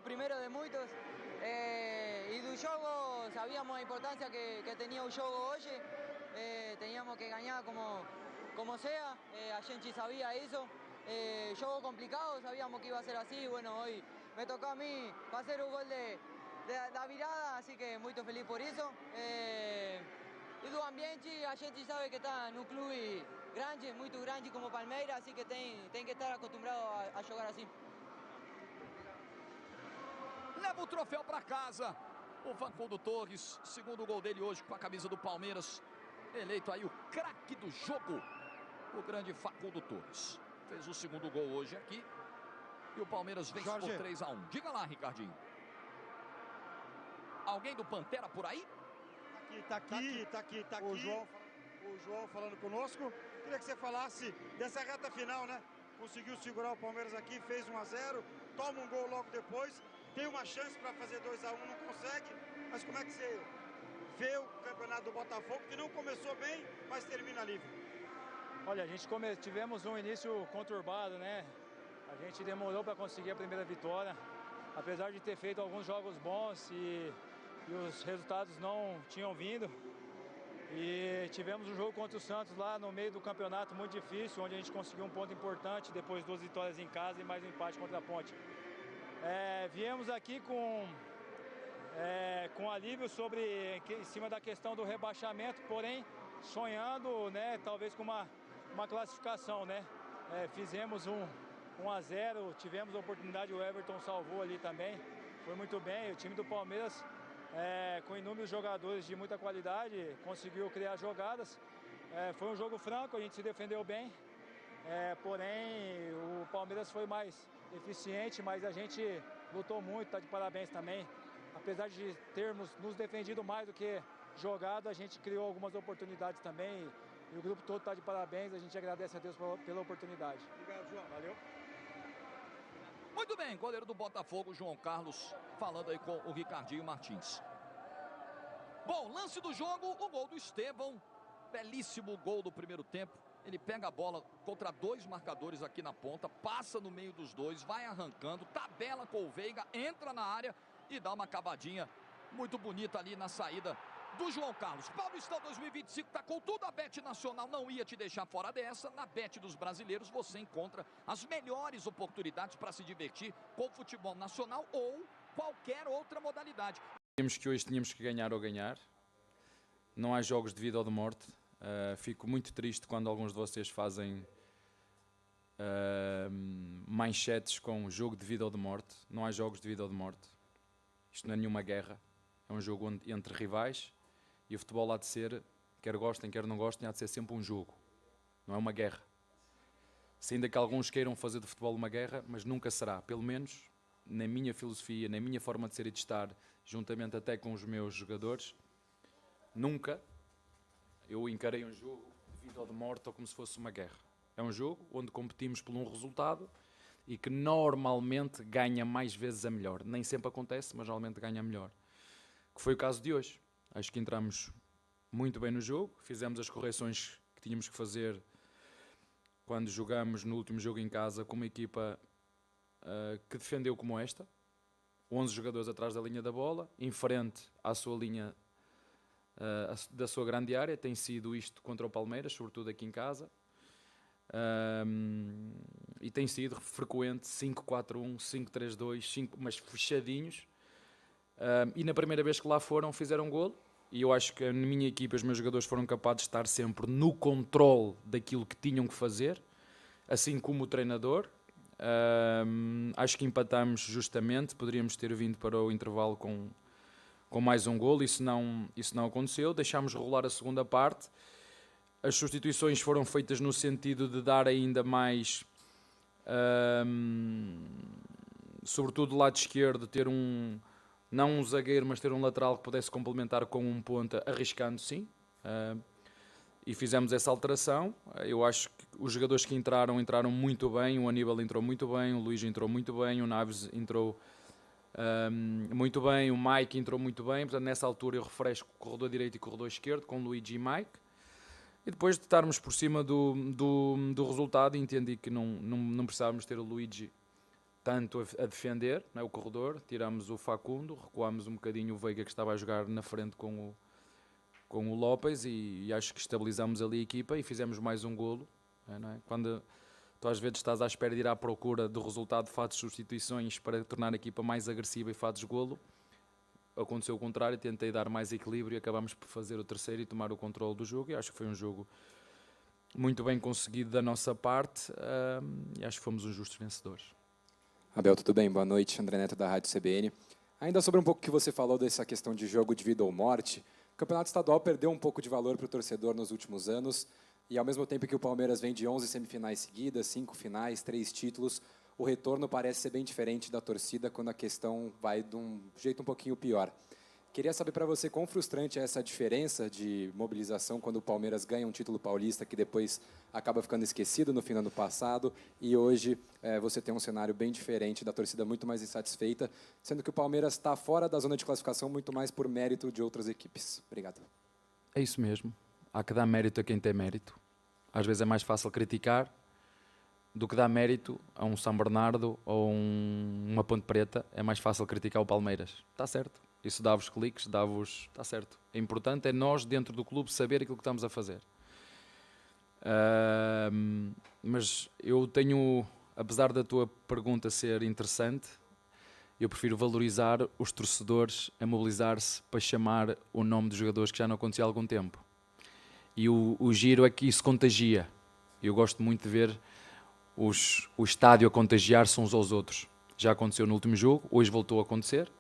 primero de muchos. Y do jogo, sabíamos la importancia que tenía el jogo hoy. Teníamos que ganar como sea. A gente sabía eso. Jogo complicado, sabíamos que iba a ser así. Bueno, hoy me tocó a mí hacer un gol de virada, así que muy feliz por eso. E do ambiente, a gente sabe que está num clube grande, muito grande como Palmeiras, assim que tem que estar acostumado a jogar assim. Leva o troféu para casa. O Facundo Torres, segundo gol dele hoje com a camisa do Palmeiras. Eleito aí o craque do jogo. O grande Facundo Torres. Fez o segundo gol hoje aqui. E o Palmeiras vence por 3-1. Diga lá, Ricardinho. Alguém do Pantera por aí? Tá aqui. O João falando conosco. Queria que você falasse dessa reta final, né? Conseguiu segurar o Palmeiras aqui, fez 1-0, toma um gol logo depois, tem uma chance para fazer 2-1, não consegue. Mas como é que você vê o campeonato do Botafogo, que não começou bem, mas termina livre? Olha, a gente tivemos um início conturbado, né? A gente demorou para conseguir a primeira vitória, apesar de ter feito alguns jogos bons e os resultados não tinham vindo. E tivemos um jogo contra o Santos lá no meio do campeonato muito difícil, onde a gente conseguiu um ponto importante, depois 2 vitórias em casa e mais um empate contra a Ponte. Viemos aqui com alívio em cima da questão do rebaixamento, porém sonhando, né, talvez com uma classificação, né? Fizemos 1-0, tivemos a oportunidade, o Everton salvou ali também, foi muito bem. O time do Palmeiras, com inúmeros jogadores de muita qualidade, conseguiu criar jogadas. Foi um jogo franco, a gente se defendeu bem, porém o Palmeiras foi mais eficiente, mas a gente lutou muito, tá de parabéns também. Apesar de termos nos defendido mais do que jogado, a gente criou algumas oportunidades também e o grupo todo está de parabéns, a gente agradece a Deus pela oportunidade. Obrigado, João. Valeu. Muito bem, goleiro do Botafogo, João Carlos, falando aí com o Ricardinho Martins. Bom, lance do jogo, o gol do Estevão. Belíssimo gol do primeiro tempo. Ele pega a bola contra 2 marcadores aqui na ponta, passa no meio dos 2, vai arrancando, tabela com o Veiga, entra na área e dá uma cavadinha muito bonita ali na saída do João Carlos. Paulistão 2025 tá com tudo. A Bet Nacional não ia te deixar fora dessa. Na Bet dos Brasileiros você encontra as melhores oportunidades para se divertir com o futebol nacional ou qualquer outra modalidade. Hoje tínhamos que ganhar ou ganhar. Não há jogos de vida ou de morte. Fico muito triste quando alguns de vocês fazem manchetes com jogo de vida ou de morte. Não há jogos de vida ou de morte. Isto não é nenhuma guerra. É um jogo entre rivais. E o futebol há de ser, quer gostem, quer não gostem, há de ser sempre um jogo. Não é uma guerra. Se ainda que alguns queiram fazer do futebol uma guerra, mas nunca será. Pelo menos, na minha filosofia, na minha forma de ser e de estar, juntamente até com os meus jogadores, nunca eu encarei um jogo de vida ou de morte ou como se fosse uma guerra. É um jogo onde competimos por um resultado e que normalmente ganha mais vezes a melhor. Nem sempre acontece, mas normalmente ganha a melhor. Que foi o caso de hoje. Acho que entramos muito bem no jogo, fizemos as correções que tínhamos que fazer quando jogamos no último jogo em casa com uma equipa que defendeu como esta, 11 jogadores atrás da linha da bola, em frente à sua linha da sua grande área. Tem sido isto contra o Palmeiras, sobretudo aqui em casa, e tem sido frequente 5-4-1, 5-3-2, mas fechadinhos. E na primeira vez que lá foram, fizeram golo, e eu acho que na minha equipa os meus jogadores foram capazes de estar sempre no controle daquilo que tinham que fazer, assim como o treinador. Acho que empatamos justamente, poderíamos ter vindo para o intervalo com mais um golo, isso não aconteceu. Deixámos rolar a segunda parte, as substituições foram feitas no sentido de dar ainda mais, sobretudo do lado esquerdo, ter não um zagueiro, mas ter um lateral que pudesse complementar com um ponta, arriscando sim. E fizemos essa alteração. Eu acho que os jogadores que entraram muito bem. O Aníbal entrou muito bem, o Luís entrou muito bem, o Naves entrou muito bem, o Mike entrou muito bem. Portanto, nessa altura eu refresco o corredor direito e o corredor esquerdo com Luigi e Mike. E depois de estarmos por cima do resultado, entendi que não precisávamos ter o Luigi tanto a defender, não é, o corredor, tiramos o Facundo, recuámos um bocadinho o Veiga, que estava a jogar na frente com o Lopes, e acho que estabilizámos ali a equipa e fizemos mais um golo, não é? Quando tu às vezes estás à espera de ir à procura do resultado, fazes substituições para tornar a equipa mais agressiva e fazes golo, aconteceu o contrário, tentei dar mais equilíbrio e acabámos por fazer o terceiro e tomar o controle do jogo, e acho que foi um jogo muito bem conseguido da nossa parte, e acho que fomos os justos vencedores. Abel, tudo bem? Boa noite, André Neto da Rádio CBN. Ainda sobre um pouco que você falou dessa questão de jogo de vida ou morte, o Campeonato Estadual perdeu um pouco de valor para o torcedor nos últimos anos, e ao mesmo tempo que o Palmeiras vem de 11 semifinais seguidas, 5 finais, 3 títulos, o retorno parece ser bem diferente da torcida quando a questão vai de um jeito um pouquinho pior. Queria saber para você quão frustrante é essa diferença de mobilização quando o Palmeiras ganha um título paulista que depois acaba ficando esquecido no fim do ano passado, e hoje você tem um cenário bem diferente, da torcida muito mais insatisfeita, sendo que o Palmeiras está fora da zona de classificação muito mais por mérito de outras equipes. Obrigado. É isso mesmo. Há que dar mérito a quem tem mérito. Às vezes é mais fácil criticar do que dar mérito a um São Bernardo ou uma Ponte Preta. É mais fácil criticar o Palmeiras. Está certo. Isso dá-vos cliques, dá-vos... Está certo. O importante é nós, dentro do clube, saber aquilo que estamos a fazer. Mas eu tenho, apesar da tua pergunta ser interessante, eu prefiro valorizar os torcedores a mobilizar-se para chamar o nome dos jogadores, que já não acontecia há algum tempo. E o giro é que isso contagia. Eu gosto muito de ver o estádio a contagiar-se uns aos outros. Já aconteceu no último jogo, hoje voltou a acontecer.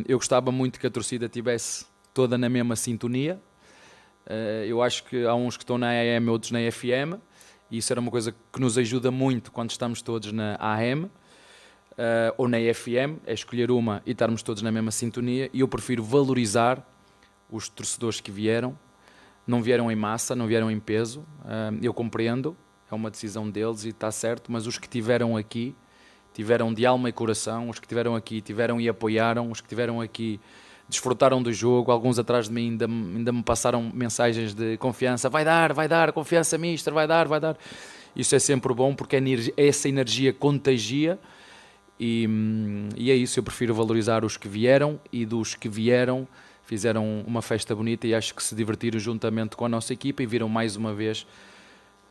Eu gostava muito que a torcida estivesse toda na mesma sintonia. Eu acho que há uns que estão na AM, outros na FM, e isso era uma coisa que nos ajuda muito quando estamos todos na AM ou na FM, é escolher uma e estarmos todos na mesma sintonia. E eu prefiro valorizar os torcedores que vieram. Não vieram em massa, não vieram em peso, eu compreendo, é uma decisão deles e está certo, mas os que estiveram aqui, tiveram de alma e coração, os que estiveram aqui tiveram e apoiaram, os que estiveram aqui desfrutaram do jogo, alguns atrás de mim ainda me passaram mensagens de confiança, vai dar, confiança mister, vai dar. Isso é sempre bom, porque essa energia contagia, e é isso, eu prefiro valorizar os que vieram, e dos que vieram fizeram uma festa bonita e acho que se divertiram juntamente com a nossa equipa e viram mais uma vez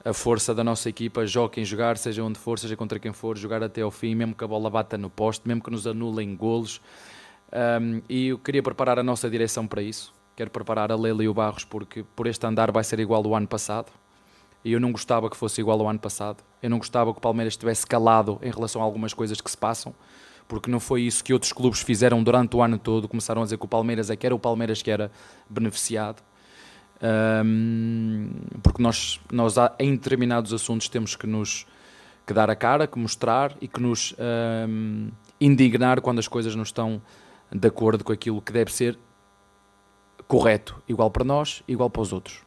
a força da nossa equipa, jogue quem jogar, seja onde for, seja contra quem for, jogar até ao fim, mesmo que a bola bata no poste, mesmo que nos anulem golos. E eu queria preparar a nossa direção para isso. Quero preparar a Leila e o Barros, porque por este andar vai ser igual ao ano passado. E eu não gostava que fosse igual ao ano passado. Eu não gostava que o Palmeiras estivesse calado em relação a algumas coisas que se passam, porque não foi isso que outros clubes fizeram durante o ano todo. Começaram a dizer que o Palmeiras era o Palmeiras que era beneficiado. Porque nós em determinados assuntos temos que dar a cara, que mostrar e que nos indignar quando as coisas não estão de acordo com aquilo que deve ser correto, igual para nós, igual para os outros.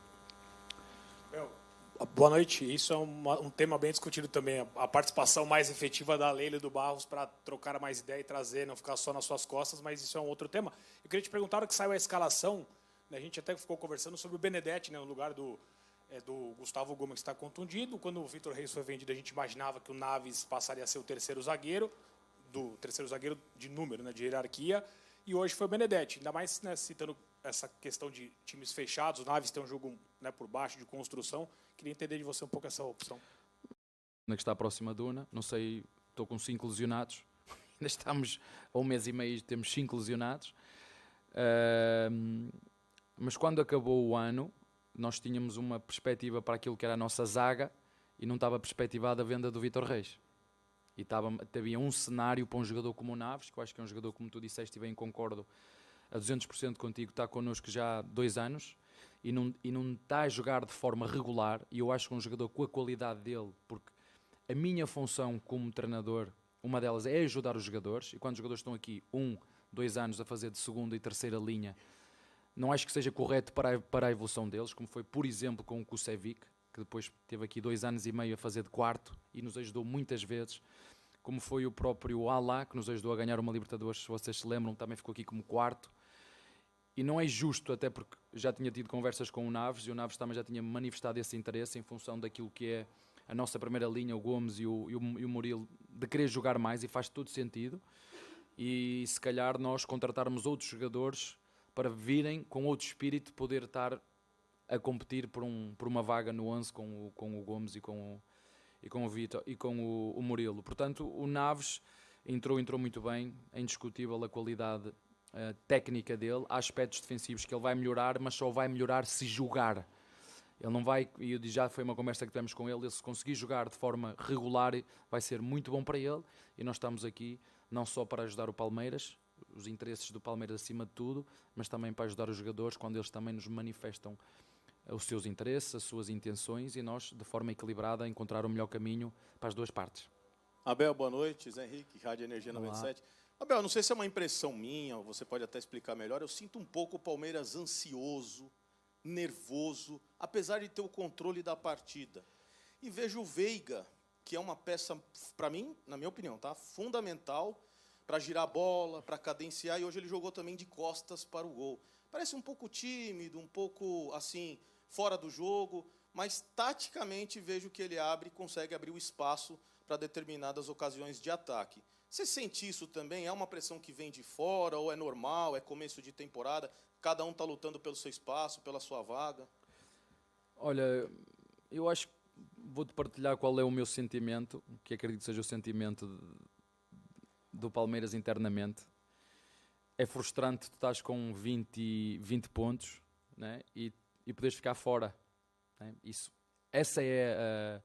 Boa noite. Isso é um tema bem discutido também, a participação mais efetiva da Leila e do Barros para trocar mais ideia e trazer, não ficar só nas suas costas, mas isso é um outro tema. Eu queria te perguntar, na hora que saiu a escalação, né, a gente até ficou conversando sobre o Benedetti, né, no lugar do Gustavo Gomes, que está contundido. Quando o Vitor Reis foi vendido, a gente imaginava que o Naves passaria a ser o terceiro zagueiro de número, né, de hierarquia, e hoje foi o Benedetti, ainda mais, né, citando essa questão de times fechados. O Naves tem um jogo, né, por baixo, de construção. Queria entender de você um pouco essa opção. Que está próxima da Una, não sei, estou com 5 lesionados, ainda estamos a 1 mês e meio, temos 5 lesionados, mas quando acabou o ano, nós tínhamos uma perspectiva para aquilo que era a nossa zaga e não estava perspectivada a venda do Vitor Reis. E havia um cenário para um jogador como o Naves, que eu acho que é um jogador, como tu disseste, e bem concordo a 200% contigo, está connosco já há 2 anos, e não está a jogar de forma regular, e eu acho que um jogador com a qualidade dele, porque a minha função como treinador, uma delas é ajudar os jogadores, e quando os jogadores estão aqui 1, 2 anos a fazer de segunda e terceira linha, não acho que seja correto para a evolução deles, como foi, por exemplo, com o Kusevic, que depois teve aqui 2 anos e meio a fazer de quarto, e nos ajudou muitas vezes, como foi o próprio Alá, que nos ajudou a ganhar uma Libertadores, se vocês se lembram, também ficou aqui como quarto. E não é justo, até porque já tinha tido conversas com o Naves, e o Naves também já tinha manifestado esse interesse em função daquilo que é a nossa primeira linha, o Gomes e o Murilo, de querer jogar mais, e faz todo sentido. E se calhar nós contratarmos outros jogadores para virem com outro espírito, poder estar a competir por uma vaga no 11 com o Gomes e com o Vitor e com o Murilo. Portanto, o Naves entrou muito bem, é indiscutível a qualidade técnica dele. Há aspectos defensivos que ele vai melhorar, mas só vai melhorar se jogar. Ele não vai, e já foi uma conversa que tivemos com ele, se conseguir jogar de forma regular, vai ser muito bom para ele, e nós estamos aqui não só para ajudar o Palmeiras, os interesses do Palmeiras acima de tudo, mas também para ajudar os jogadores quando eles também nos manifestam os seus interesses, as suas intenções, e nós, de forma equilibrada, encontrar o melhor caminho para as duas partes. Abel, boa noite. Zé Henrique, Rádio Energia 97. Abel, não sei se é uma impressão minha, ou você pode até explicar melhor, eu sinto um pouco o Palmeiras ansioso, nervoso, apesar de ter o controle da partida. E vejo o Veiga, que é uma peça, para mim, na minha opinião, tá, fundamental para girar a bola, para cadenciar, e hoje ele jogou também de costas para o gol. Parece um pouco tímido, um pouco assim, fora do jogo, mas taticamente vejo que ele consegue abrir o espaço para determinadas ocasiões de ataque. Você sente isso também? É uma pressão que vem de fora, ou é normal, é começo de temporada, cada um está lutando pelo seu espaço, pela sua vaga? Olha, eu acho que vou-te partilhar qual é o meu sentimento, que acredito que seja o sentimento do Palmeiras internamente. É frustrante tu estás com 20 pontos, né? e poderes ficar fora. Né? Essa é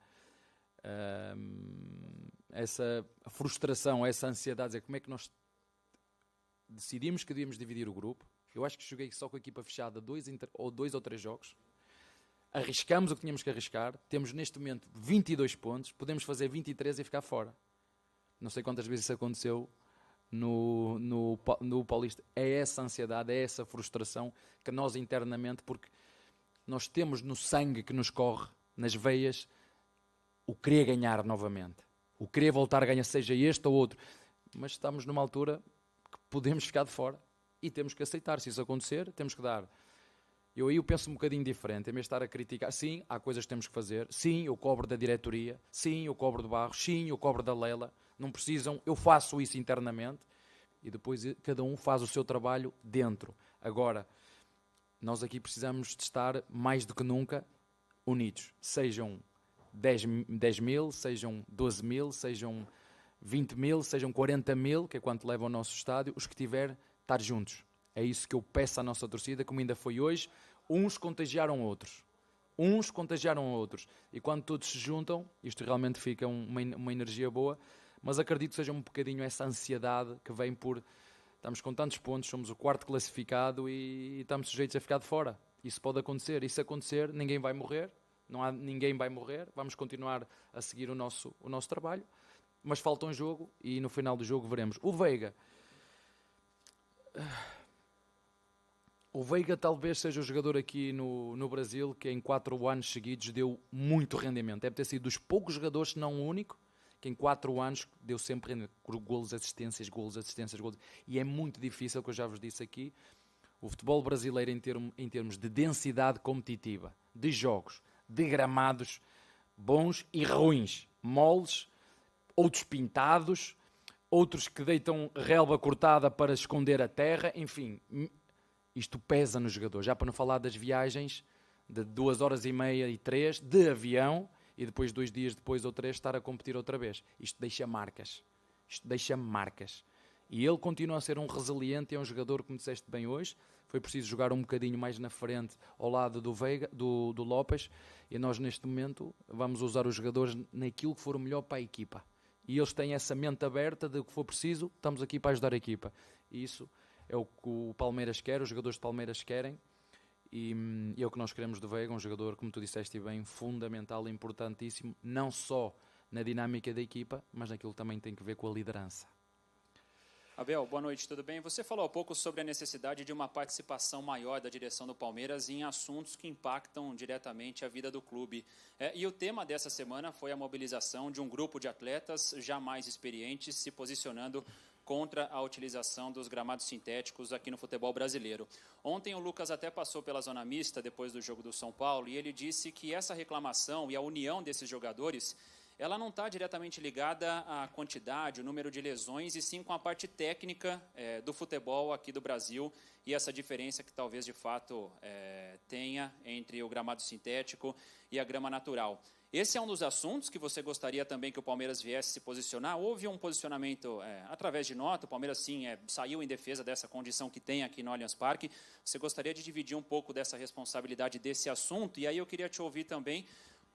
essa frustração, essa ansiedade, dizer como é que nós decidimos que devíamos dividir o grupo. Eu acho que joguei só com a equipa fechada 2 ou 3 jogos. Arriscamos o que tínhamos que arriscar. Temos neste momento 22 pontos. Podemos fazer 23 e ficar fora. Não sei quantas vezes isso aconteceu no Paulista. É essa ansiedade, é essa frustração que nós internamente, porque nós temos no sangue que nos corre, nas veias, o querer ganhar novamente. O querer voltar a ganhar, seja este ou outro. Mas estamos numa altura que podemos ficar de fora. E temos que aceitar. Se isso acontecer, temos que dar. Eu penso um bocadinho diferente. Em vez de estar a criticar, sim, há coisas que temos que fazer. Sim, eu cobro da diretoria. Sim, eu cobro do Barros. Sim, eu cobro da Lela. Não precisam, eu faço isso internamente. E depois cada um faz o seu trabalho dentro. Agora, nós aqui precisamos de estar mais do que nunca unidos. Sejam 10 mil, sejam 12 mil, sejam 20 mil, sejam 40 mil, que é quanto leva o nosso estádio, os que tiver, estar juntos. É isso que eu peço à nossa torcida, como ainda foi hoje. Uns contagiaram outros. E quando todos se juntam, isto realmente fica uma energia boa, mas acredito que seja um bocadinho essa ansiedade que vem por... Estamos com tantos pontos, somos o 4º classificado e estamos sujeitos a ficar de fora. Isso pode acontecer. E se acontecer, ninguém vai morrer. Ninguém vai morrer. Vamos continuar a seguir o nosso trabalho. Mas falta um jogo e no final do jogo veremos. O Veiga talvez seja o jogador aqui no Brasil que em 4 anos seguidos deu muito rendimento. Deve ter sido dos poucos jogadores, se não o único, que em 4 anos deu sempre rendimento. Golos, assistências. E é muito difícil, que eu já vos disse aqui, o futebol brasileiro em termos de densidade competitiva, de jogos, de gramados bons e ruins, moles, outros pintados, outros que deitam relva cortada para esconder a terra, enfim, isto pesa no jogador. Já para não falar das viagens de 2 horas e meia e 3 de avião e depois 2 dias depois ou 3 estar a competir outra vez. Isto deixa marcas. E ele continua a ser um resiliente e é um jogador, como disseste bem hoje. Foi preciso jogar um bocadinho mais na frente ao lado do Veiga, do Lopes, e nós neste momento vamos usar os jogadores naquilo que for o melhor para a equipa. E eles têm essa mente aberta de o que for preciso, estamos aqui para ajudar a equipa. E isso é o que o Palmeiras quer, os jogadores de Palmeiras querem, e é o que nós queremos do Veiga, um jogador, como tu disseste bem, fundamental e importantíssimo, não só na dinâmica da equipa, mas naquilo que também tem que ver com a liderança. Abel, boa noite, tudo bem? Você falou há pouco sobre a necessidade de uma participação maior da direção do Palmeiras em assuntos que impactam diretamente a vida do clube. E o tema dessa semana foi a mobilização de um grupo de atletas já mais experientes se posicionando contra a utilização dos gramados sintéticos aqui no futebol brasileiro. Ontem o Lucas até passou pela zona mista depois do jogo do São Paulo e ele disse que essa reclamação e a união desses jogadores, ela não está diretamente ligada à quantidade, o número de lesões, e sim com a parte técnica do futebol aqui do Brasil e essa diferença que talvez de fato tenha entre o gramado sintético e a grama natural. Esse é um dos assuntos que você gostaria também que o Palmeiras viesse se posicionar? Houve um posicionamento através de nota, o Palmeiras sim saiu em defesa dessa condição que tem aqui no Allianz Parque. Você gostaria de dividir um pouco dessa responsabilidade desse assunto? E aí eu queria te ouvir também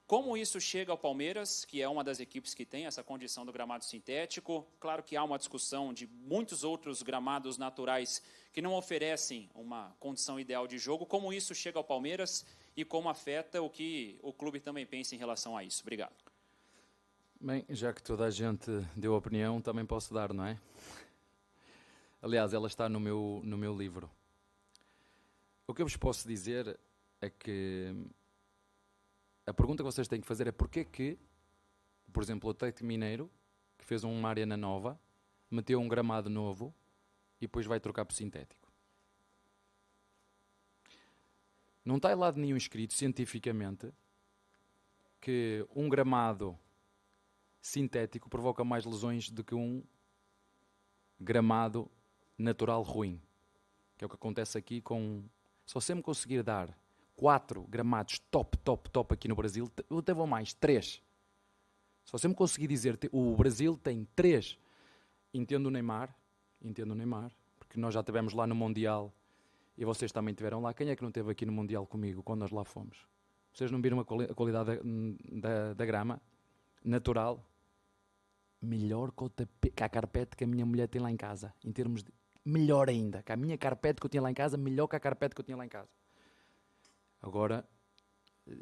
como isso chega ao Palmeiras, que é uma das equipes que tem essa condição do gramado sintético. Claro que há uma discussão de muitos outros gramados naturais que não oferecem uma condição ideal de jogo. Como isso chega ao Palmeiras e como afeta o que o clube também pensa em relação a isso? Obrigado. Bem, já que toda a gente deu opinião, também posso dar, não é? Aliás, ela está no meu livro. O que eu vos posso dizer é que a pergunta que vocês têm que fazer é porquê que, por exemplo, o Atlético Mineiro, que fez uma arena nova, meteu um gramado novo e depois vai trocar por sintético. Não está em lado nenhum escrito cientificamente que um gramado sintético provoca mais lesões do que um gramado natural ruim. Que é o que acontece aqui com... Se você me conseguir dar 4 gramados top aqui no Brasil, eu até vou mais, 3. Se você me conseguir dizer, o Brasil tem 3. Entendo o Neymar, porque nós já estivemos lá no Mundial e vocês também estiveram lá. Quem é que não esteve aqui no Mundial comigo quando nós lá fomos? Vocês não viram a qualidade da grama natural? Melhor que a carpete que a minha mulher tem lá em casa, em termos de... Melhor ainda, que a minha carpete que eu tinha lá em casa, melhor que a carpete que eu tinha lá em casa. Agora,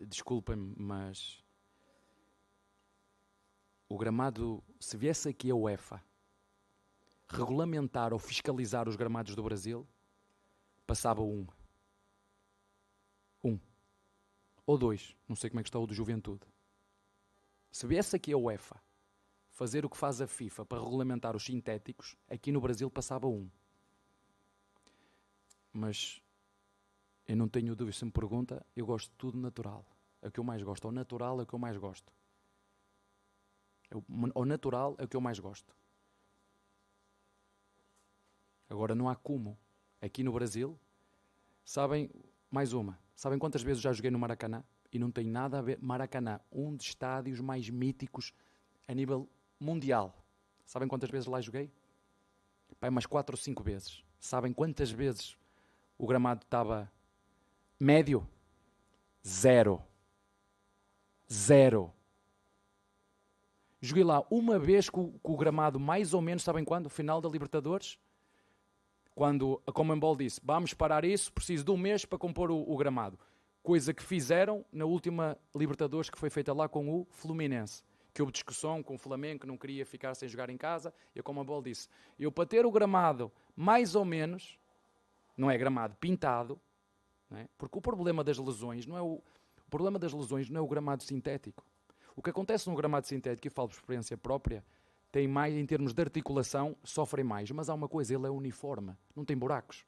desculpem-me, mas o gramado, se viesse aqui a UEFA regulamentar ou fiscalizar os gramados do Brasil, passava 1. Ou 2, não sei como é que está o do Juventude. Se viesse aqui a UEFA fazer o que faz a FIFA para regulamentar os sintéticos, aqui no Brasil passava 1. Mas eu não tenho dúvida, se me pergunta, eu gosto de tudo natural. É o que eu mais gosto. O natural é o que eu mais gosto. O natural é o que eu mais gosto. Agora não há como. Aqui no Brasil, sabem, mais uma, sabem quantas vezes já joguei no Maracanã? E não tem nada a ver. Maracanã, um dos estádios mais míticos a nível mundial. Sabem quantas vezes lá joguei? Pai, umas 4 ou 5 vezes. Sabem quantas vezes o gramado estava médio? 0. Joguei lá uma vez com o gramado mais ou menos, sabem quando? Final da Libertadores. Quando a Conmebol disse, vamos parar isso, preciso de um mês para compor o gramado. Coisa que fizeram na última Libertadores que foi feita lá com o Fluminense. Que houve discussão com o Flamengo, que não queria ficar sem jogar em casa. E a Conmebol disse, eu para ter o gramado mais ou menos, não é gramado pintado, não é? Porque o problema das lesões não é o gramado sintético. O que acontece no gramado sintético, e falo por experiência própria, tem mais, em termos de articulação, sofrem mais. Mas há uma coisa, ele é uniforme, não tem buracos.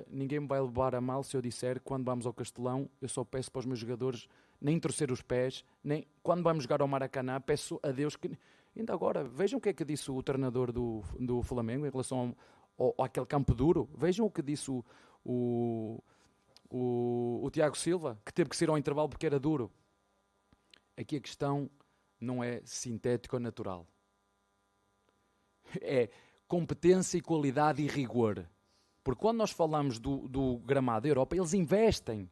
Ninguém me vai levar a mal se eu disser que quando vamos ao Castelão, eu só peço para os meus jogadores nem torcer os pés, nem quando vamos jogar ao Maracanã, peço a Deus que... Ainda agora, vejam o que é que disse o treinador do Flamengo em relação àquele campo duro. Vejam o que disse o Tiago Silva, que teve que sair ao intervalo porque era duro. Aqui a questão não é sintético ou natural. É competência e qualidade e rigor. Porque quando nós falamos do gramado da Europa, eles investem,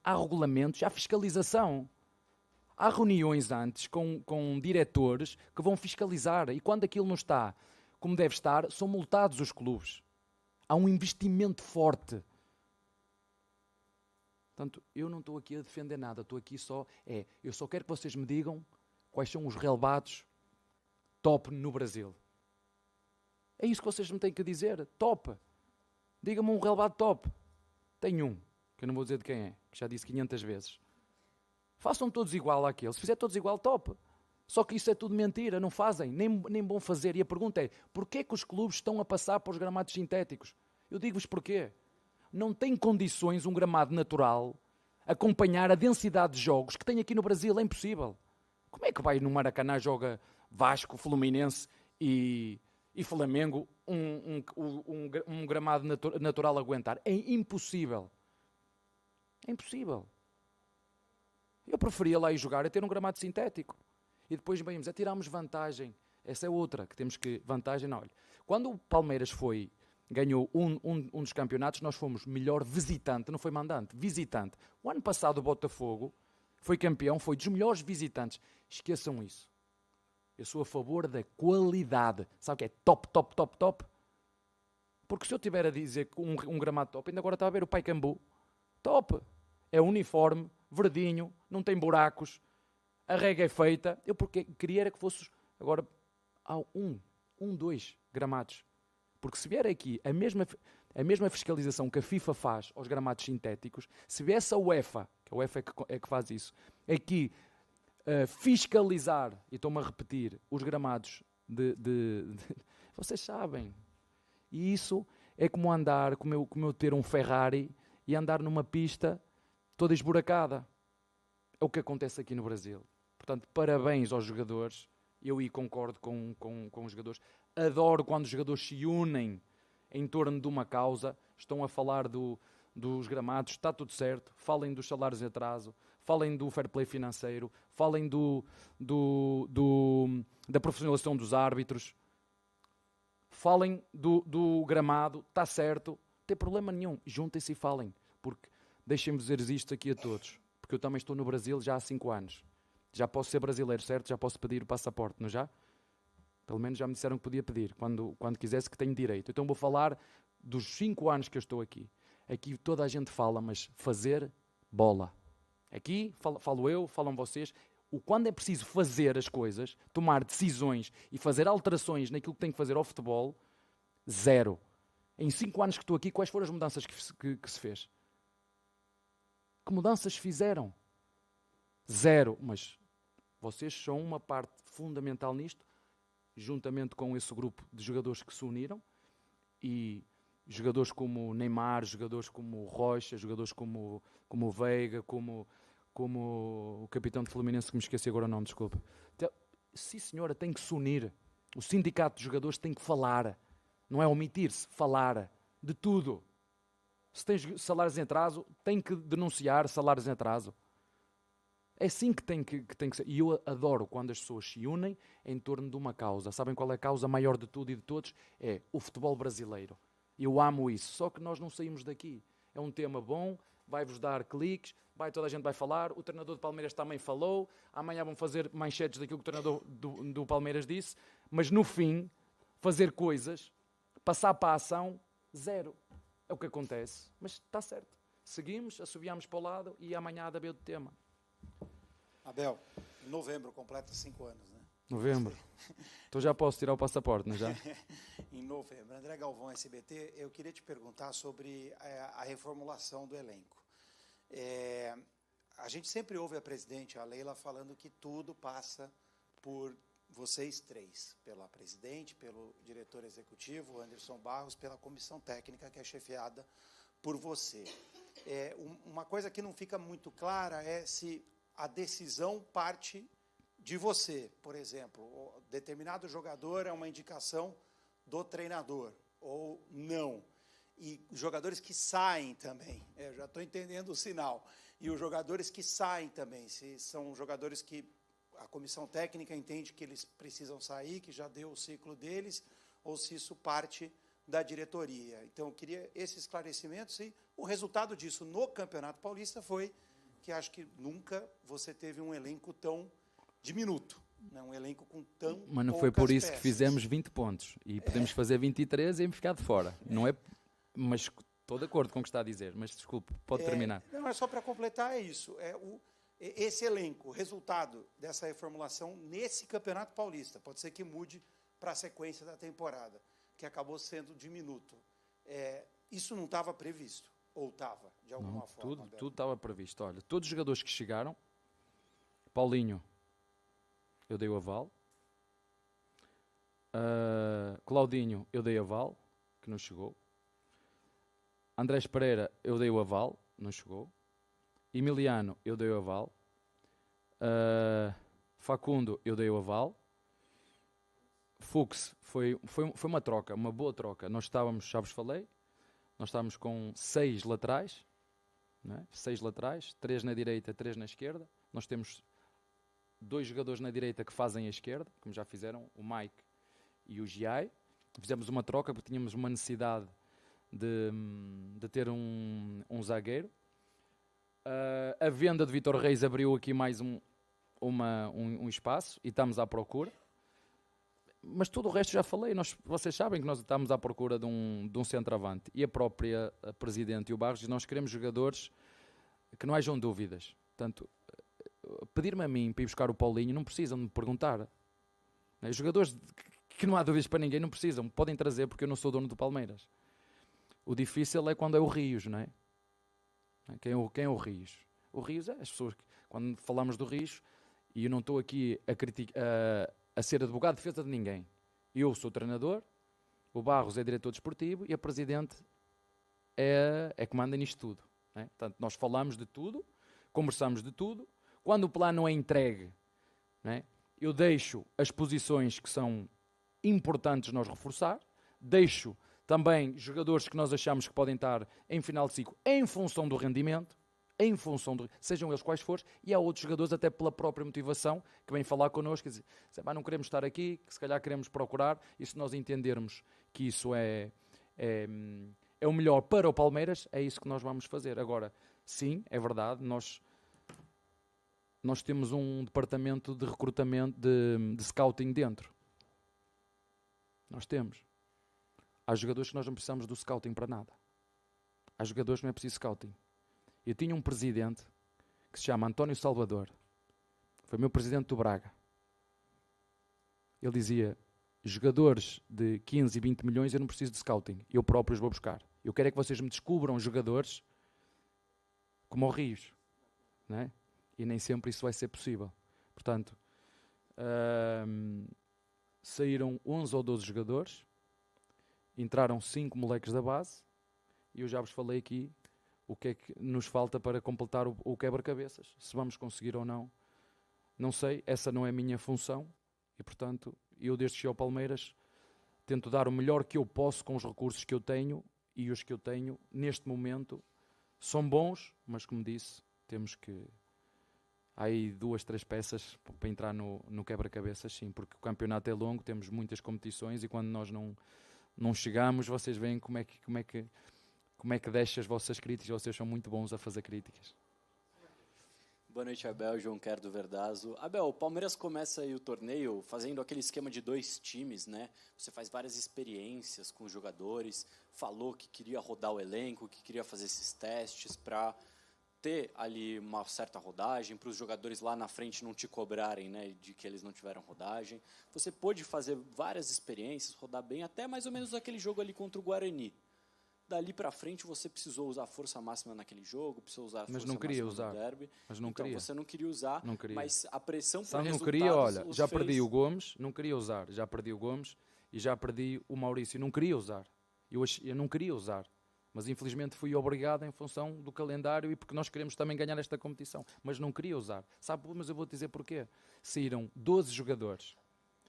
há regulamentos, há fiscalização. Há reuniões antes com diretores que vão fiscalizar e quando aquilo não está como deve estar, são multados os clubes. Há um investimento forte. Portanto, eu não estou aqui a defender nada, estou aqui eu só quero que vocês me digam quais são os relevados top no Brasil. É isso que vocês me têm que dizer, top. Diga-me um relevado top. Tenho um, que eu não vou dizer de quem é, que já disse 500 vezes. Façam todos igual àquele. Se fizer todos igual, top. Só que isso é tudo mentira, não fazem, nem vão fazer. E a pergunta é, porquê que os clubes estão a passar para os gramados sintéticos? Eu digo-vos porquê. Não tem condições um gramado natural acompanhar a densidade de jogos que tem aqui no Brasil, é impossível. Como é que vai no Maracanã joga Vasco, Fluminense e Flamengo um gramado natural aguentar? É impossível. É impossível. Eu preferia lá ir jogar a ter um gramado sintético. E depois vemos, tiramos vantagem. Essa é outra, que temos que... Vantagem, não. Olha, quando o Palmeiras ganhou um dos campeonatos, nós fomos melhor visitante, não foi mandante, visitante. O ano passado o Botafogo foi campeão, foi dos melhores visitantes. Esqueçam isso. Eu sou a favor da qualidade. Sabe o que é top, top, top, top? Porque se eu tiver a dizer que um gramado top, ainda agora está a ver o Pacaembu, top. É uniforme, verdinho, não tem buracos, a rega é feita. Eu porque queria era que fosse agora há dois gramados. Porque se vier aqui a mesma fiscalização que a FIFA faz aos gramados sintéticos, se viesse a UEFA, que a UEFA é que faz isso, aqui fiscalizar, e estou-me a repetir, os gramados vocês sabem. E isso é como andar, como eu ter um Ferrari e andar numa pista toda esburacada. É o que acontece aqui no Brasil. Portanto, parabéns aos jogadores. Eu aí concordo com os jogadores. Adoro quando os jogadores se unem em torno de uma causa. Estão a falar dos gramados, está tudo certo. Falem dos salários em atraso. Falem do fair play financeiro. Falem da profissionalização dos árbitros. Falem do gramado. Está certo. Não tem problema nenhum. Juntem-se e falem. Porque deixem-me dizer isto aqui a todos. Porque eu também estou no Brasil já há 5 anos. Já posso ser brasileiro, certo? Já posso pedir o passaporte, não já? Pelo menos já me disseram que podia pedir, quando quisesse, que tenho direito. Então vou falar dos 5 anos que eu estou aqui. Aqui toda a gente fala, mas fazer bola. Aqui falo eu, falam vocês. Quando é preciso fazer as coisas, tomar decisões e fazer alterações naquilo que tem que fazer ao futebol, zero. Em 5 anos que estou aqui, quais foram as mudanças que se fez? Que mudanças fizeram? Zero. Mas vocês são uma parte fundamental nisto, juntamente com esse grupo de jogadores que se uniram, e jogadores como Neymar, jogadores como Rocha, jogadores como o Veiga, como o capitão de Fluminense, que me esqueci agora o nome, desculpa. Sim, senhora, tem que se unir. O sindicato de jogadores tem que falar. Não é omitir-se, falar de tudo. Se tens salários em atraso, tem que denunciar salários em atraso. É assim que tem que ser. E eu adoro quando as pessoas se unem em torno de uma causa. Sabem qual é a causa maior de tudo e de todos? É o futebol brasileiro. Eu amo isso. Só que nós não saímos daqui. É um tema bom, vai-vos dar cliques, toda a gente vai falar. O treinador do Palmeiras também falou. Amanhã vão fazer manchetes daquilo que o treinador do Palmeiras disse. Mas no fim, fazer coisas, passar para a ação, zero. É o que acontece. Mas está certo. Seguimos, assobiamos para o lado e amanhã há de haver outro tema. Abel, em novembro completa 5 anos, né? Novembro. Então já posso tirar o passaporte, não é já? Em novembro. André Galvão, SBT, eu queria te perguntar sobre a reformulação do elenco. A gente sempre ouve a presidente, a Leila, falando que tudo passa por vocês três, pela presidente, pelo diretor executivo, Anderson Barros, pela comissão técnica, que é chefiada por você. Uma coisa que não fica muito clara é se a decisão parte de você. Por exemplo, determinado jogador é uma indicação do treinador, ou não. E jogadores que saem também, eu já estou entendendo o sinal. E os jogadores que saem também, se são jogadores que a comissão técnica entende que eles precisam sair, que já deu o ciclo deles, ou se isso parte da diretoria. Então, eu queria esses esclarecimentos, e o resultado disso no Campeonato Paulista foi que acho que nunca você teve um elenco tão diminuto, né? Um elenco com tão Mas não foi por isso que fizemos 20 pontos. E podemos fazer 23 e ficar de fora. Não é, mas estou de acordo com o que está a dizer. Mas desculpe, pode terminar. Não, é só para completar, é isso. Esse elenco, resultado dessa reformulação nesse Campeonato Paulista, pode ser que mude para a sequência da temporada, que acabou sendo diminuto. Isso não estava previsto? Ou estava, de alguma forma? Tudo estava previsto. Olha, todos os jogadores que chegaram, Paulinho, eu dei o aval. Claudinho, eu dei aval, que não chegou. Andrés Pereira, eu dei o aval, não chegou. Emiliano, eu dei o aval. Facundo, eu dei o aval. Fux, foi uma troca, uma boa troca. Nós estávamos, já vos falei, nós estávamos com 6 laterais, não é? 6 laterais, 3 na direita, 3 na esquerda. Nós temos 2 jogadores na direita que fazem a esquerda, como já fizeram, o Mike e o Giai. Fizemos uma troca porque tínhamos uma necessidade de ter um zagueiro. A venda de Vítor Reis abriu aqui mais um espaço e estamos à procura. Mas tudo o resto já falei. Vocês sabem que nós estamos à procura de um centroavante. E a própria Presidente e o Barros, nós queremos jogadores que não hajam dúvidas. Portanto, pedir-me a mim para ir buscar o Paulinho, não precisam me perguntar. Jogadores que não há dúvidas para ninguém, não precisam. Podem trazer, porque eu não sou dono do Palmeiras. O difícil é quando é o Rios, não é? Quem é o Rios? O Rios é as pessoas que, quando falamos do Rios, e eu não estou aqui a ser advogado de defesa de ninguém. Eu sou treinador, o Barros é diretor desportivo e a Presidente é que manda nisto tudo. Não é? Portanto, nós falamos de tudo, conversamos de tudo. Quando o plano é entregue, não é? Eu deixo as posições que são importantes nós reforçar, deixo também jogadores que nós achamos que podem estar em final de ciclo em função do rendimento, sejam eles quais forem, e há outros jogadores até pela própria motivação que vêm falar connosco e dizem, não queremos estar aqui, que se calhar queremos procurar, e se nós entendermos que isso é o melhor para o Palmeiras, é isso que nós vamos fazer. Agora, sim, é verdade, nós temos um departamento de recrutamento, de scouting dentro. Nós temos. Há jogadores que nós não precisamos do scouting para nada. Há jogadores que não é preciso scouting. Eu tinha um presidente que se chama António Salvador. Foi meu presidente do Braga. Ele dizia, jogadores de 15 e 20 milhões eu não preciso de scouting. Eu próprio os vou buscar. Eu quero é que vocês me descubram jogadores como o Rios. Não é? E nem sempre isso vai ser possível. Portanto, saíram 11 ou 12 jogadores, entraram 5 moleques da base, e eu já vos falei aqui o que é que nos falta para completar o quebra-cabeças. Se vamos conseguir ou não, não sei, essa não é a minha função, e portanto, eu desde que cheguei ao Palmeiras, tento dar o melhor que eu posso com os recursos que eu tenho, e os que eu tenho, neste momento, são bons, mas como disse, temos que... Há aí 2, 3 peças para entrar no quebra-cabeças, sim, porque o campeonato é longo, temos muitas competições e quando nós não chegamos, vocês veem como é que deixam as vossas críticas, vocês são muito bons a fazer críticas. Boa noite, Abel, João Quer do Verdazo. Abel, o Palmeiras começa aí o torneio fazendo aquele esquema de 2 times, né? Você faz várias experiências com os jogadores, falou que queria rodar o elenco, que queria fazer esses testes para ter ali uma certa rodagem, para os jogadores lá na frente não te cobrarem, né, de que eles não tiveram rodagem. Você pôde fazer várias experiências, rodar bem, até mais ou menos aquele jogo ali contra o Guarani. Dali para frente você precisou usar a força máxima naquele jogo, precisou usar a força máxima no derby. Mas não então, queria. Você não queria usar, não queria. Mas a pressão por resultados... Não queria, olha, já perdi o Gomes, não queria usar. Já perdi o Gomes e já perdi o Maurício, não queria usar. Eu não queria usar. Mas infelizmente fui obrigado em função do calendário e porque nós queremos também ganhar esta competição. Mas não queria usar. Sabe, mas eu vou-te dizer porquê. Saíram 12 jogadores,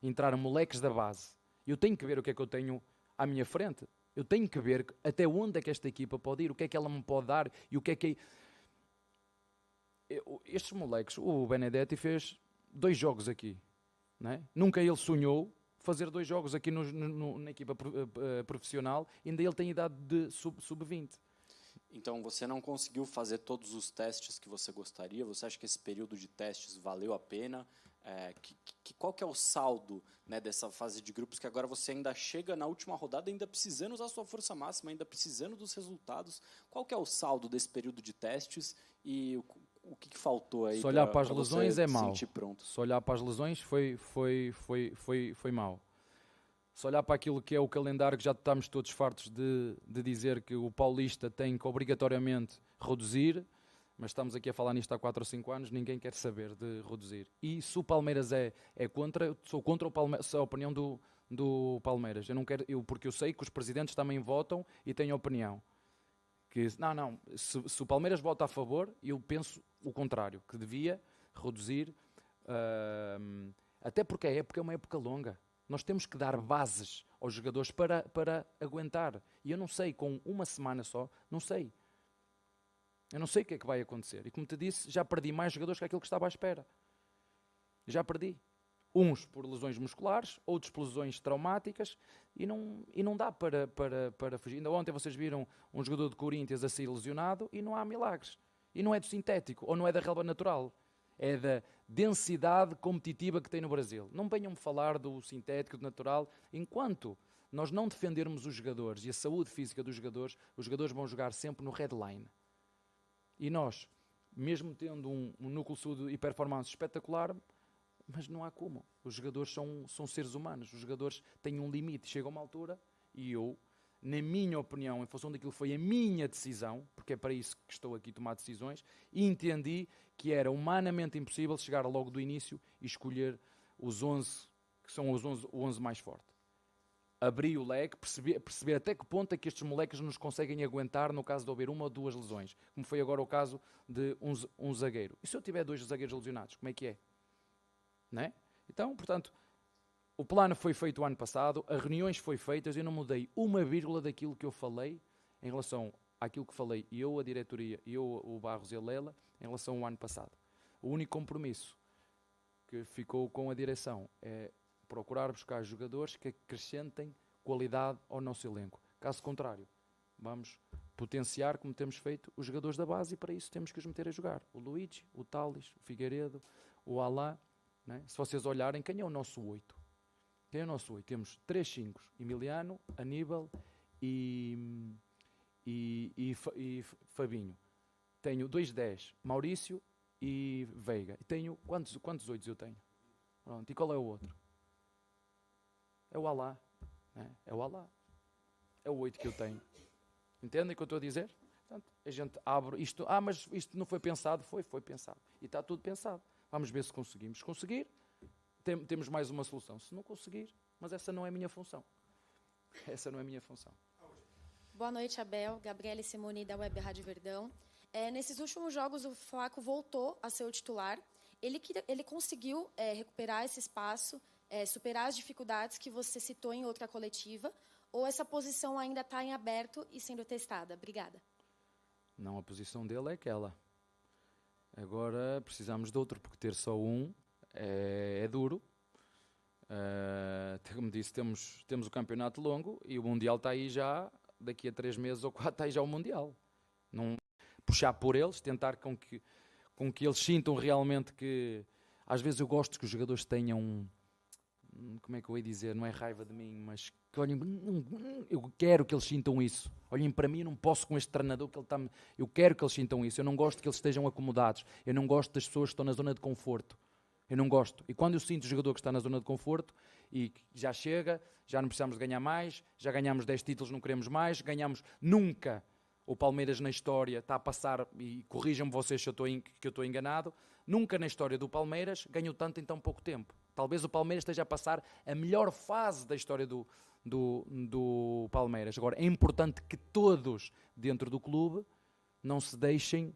entraram moleques da base. Eu tenho que ver o que é que eu tenho à minha frente. Eu tenho que ver até onde é que esta equipa pode ir, o que é que ela me pode dar e o que é que... Estes moleques, o Benedetti fez 2 jogos aqui. Não é? Nunca ele sonhou fazer 2 jogos aqui na equipa profissional, ainda ele tem idade de sub-20. Então você não conseguiu fazer todos os testes que você gostaria? Você acha que esse período de testes valeu a pena? Qual que é o saldo, né, dessa fase de grupos que agora você ainda chega na última rodada, ainda precisando usar sua força máxima, ainda precisando dos resultados? Qual que é o saldo desse período de testes e o que faltou aí? Se olhar para as lesões é mau. Pronto? Se olhar para as lesões foi mau. Se olhar para aquilo que é o calendário, que já estamos todos fartos de dizer que o Paulista tem que obrigatoriamente reduzir, mas estamos aqui a falar nisto há 4 ou 5 anos, ninguém quer saber de reduzir. E se o Palmeiras é contra, sou contra a opinião do Palmeiras. Eu não quero, porque eu sei que os presidentes também votam e têm opinião. Que, se o Palmeiras vota a favor, eu penso o contrário, que devia reduzir, até porque a época é uma época longa. Nós temos que dar bases aos jogadores para aguentar. E eu não sei, com uma semana só, não sei. Eu não sei o que é que vai acontecer. E como te disse, já perdi mais jogadores que aquilo que estava à espera. Já perdi. Uns por lesões musculares, outros por lesões traumáticas, e não dá para fugir. Ainda ontem vocês viram um jogador de Corinthians a sair lesionado e não há milagres. E não é do sintético, ou não é da relva natural. É da densidade competitiva que tem no Brasil. Não venham-me falar do sintético, do natural. Enquanto nós não defendermos os jogadores e a saúde física dos jogadores, os jogadores vão jogar sempre no headline. E nós, mesmo tendo um núcleo de saúde e performance espetacular, mas não há como. Os jogadores são seres humanos. Os jogadores têm um limite. Chega a uma altura, e eu, na minha opinião, em função daquilo que foi a minha decisão, porque é para isso que estou aqui a tomar decisões, entendi que era humanamente impossível chegar logo do início e escolher os 11, que são os 11 mais fortes. Abri o leque, perceber até que ponto é que estes moleques nos conseguem aguentar no caso de haver 1 ou 2 lesões, como foi agora o caso de um zagueiro. E se eu tiver 2 zagueiros lesionados, como é que é? Não é? Então, portanto, o plano foi feito o ano passado, as reuniões foram feitas, eu não mudei uma vírgula daquilo que eu falei em relação àquilo que falei eu, a diretoria, eu, o Barros e a Lela, em relação ao ano passado. O único compromisso que ficou com a direção é procurar buscar jogadores que acrescentem qualidade ao nosso elenco. Caso contrário, vamos potenciar, como temos feito, os jogadores da base, e para isso temos que os meter a jogar. O Luigi, o Tales, o Figueiredo, o Alain. Né? Se vocês olharem, quem é o nosso 8? Quem é o nosso 8? Temos 3 5, Emiliano, Aníbal e Fabinho. Tenho 2 10, Maurício e Veiga. E tenho, quantos 8 eu tenho? Pronto. E qual é o outro? É o Alain. Né? É o Alain. É o 8 que eu tenho. Entendem o que eu estou a dizer? Portanto, a gente abre isto. Mas isto não foi pensado? Foi pensado. E está tudo pensado. Vamos ver se conseguimos. Conseguir, temos mais uma solução. Se não conseguir, mas essa não é a minha função. Essa não é a minha função. Boa noite, Abel. Gabriele Simoni, da Web Rádio Verdão. Nesses últimos jogos, o Flaco voltou a ser o titular. Ele conseguiu recuperar esse espaço, superar as dificuldades que você citou em outra coletiva, ou essa posição ainda está em aberto e sendo testada? Obrigada. Não, a posição dele é aquela. Agora precisamos de outro, porque ter só um é duro. Como disse, temos o campeonato longo e o Mundial está aí já, daqui a 3 meses ou 4 está aí já o Mundial. Não puxar por eles, tentar com que eles sintam realmente que... Às vezes eu gosto que os jogadores tenham... Como é que eu ia dizer? Não é raiva de mim, mas que olhem... Eu quero que eles sintam isso. Olhem para mim, eu não posso com este treinador que ele está... Eu quero que eles sintam isso. Eu não gosto que eles estejam acomodados. Eu não gosto das pessoas que estão na zona de conforto. Eu não gosto. E quando eu sinto o jogador que está na zona de conforto e já chega, já não precisamos de ganhar mais, já ganhamos 10 títulos, não queremos mais, ganhamos nunca. O Palmeiras na história está a passar, e corrijam-me vocês se eu estou enganado, nunca na história do Palmeiras ganhou tanto em tão pouco tempo. Talvez o Palmeiras esteja a passar a melhor fase da história do Palmeiras. Agora, é importante que todos dentro do clube não se deixem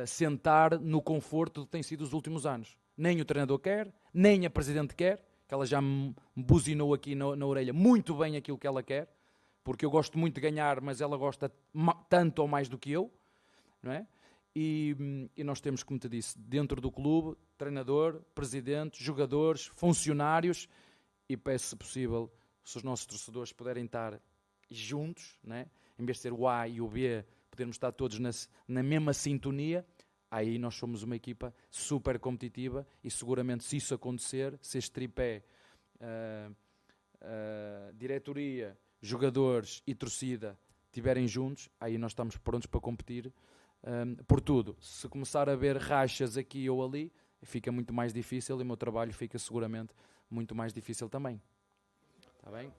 sentar no conforto que tem sido os últimos anos. Nem o treinador quer, nem a presidente quer, que ela já me buzinou aqui na orelha muito bem aquilo que ela quer, porque eu gosto muito de ganhar, mas ela gosta tanto ou mais do que eu, não é? E nós temos, como te disse, dentro do clube, treinador, presidente, jogadores, funcionários, e peço, se possível, se os nossos torcedores puderem estar juntos, não é? Em vez de ser o A e o B, podermos estar todos na mesma sintonia, aí nós somos uma equipa super competitiva e seguramente se isso acontecer, se este tripé, diretoria, jogadores e torcida estiverem juntos, aí nós estamos prontos para competir por tudo. Se começar a haver rachas aqui ou ali, fica muito mais difícil e o meu trabalho fica seguramente muito mais difícil também. Está bem?